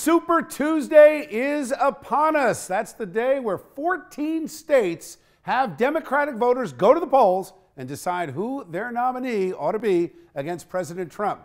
Super Tuesday is upon us. That's the day where 14 states have Democratic voters go to the polls and decide who their nominee ought to be against President Trump.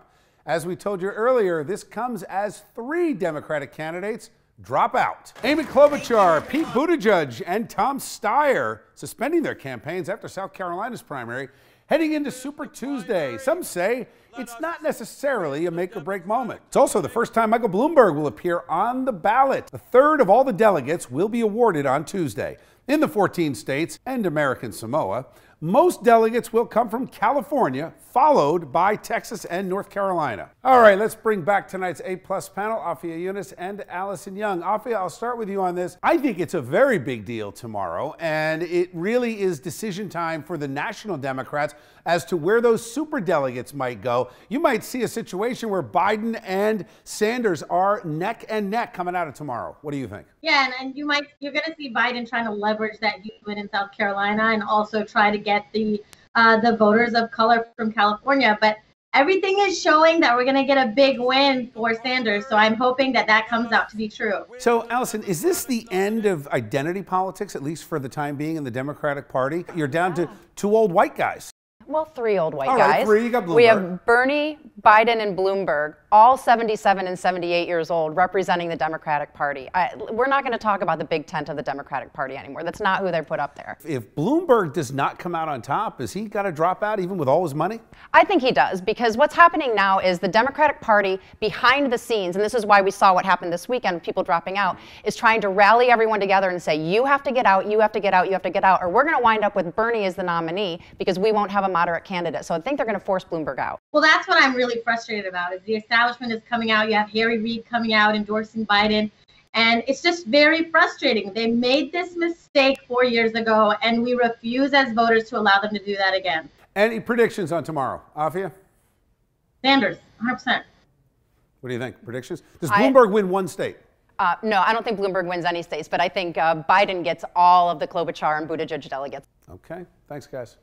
As we told you earlier, this comes as 3 Democratic candidates drop out. Amy Klobuchar, Pete Buttigieg, and Tom Steyer suspending their campaigns after South Carolina's primary, heading into Super Tuesday. Some say it's not necessarily a make-or-break moment. It's also the first time Michael Bloomberg will appear on the ballot. A third of all the delegates will be awarded on Tuesday. In the 14 states and American Samoa, most delegates will come from California, followed by Texas and North Carolina. All right, let's bring back tonight's A-plus panel, Afia Yunus and Allison Young. Afia, I'll start with you on this. I think it's a very big deal tomorrow, and it really is decision time for the national Democrats as to where those superdelegates might go. You might see a situation where Biden and Sanders are neck and neck coming out of tomorrow. What do you think? Yeah, and you're going to see Biden trying to leverage that huge win in South Carolina and also try to get the voters of color from California. But everything is showing that we're going to get a big win for Sanders. So I'm hoping that that comes out to be true. So, Allison, is this the end of identity politics, at least for the time being, in the Democratic Party? You're down to 2 old white guys. Well, 3 old white guys. All right, 3. You got Bloomberg. We have Bernie, Biden, and Bloomberg, all 77 and 78 years old, representing the Democratic Party. We're not going to talk about the big tent of the Democratic Party anymore. That's not who they put up there. If Bloomberg does not come out on top, has he got to drop out even with all his money? I think he does, because what's happening now is the Democratic Party behind the scenes, and this is why we saw what happened this weekend, people dropping out, is trying to rally everyone together and say, you have to get out, you have to get out, you have to get out, or we're going to wind up with Bernie as the nominee because we won't have a moderate candidate. So I think they're going to force Bloomberg out. Well, that's what I'm really frustrated about, is the establishment is coming out. You have Harry Reid coming out endorsing Biden. And it's just very frustrating. They made this mistake 4 years ago, and we refuse as voters to allow them to do that again. Any predictions on tomorrow? Afia? Sanders, 100%. What do you think? Predictions? Does Bloomberg win 1 state? No, I don't think Bloomberg wins any states, but I think Biden gets all of the Klobuchar and Buttigieg delegates. Okay. Thanks, guys.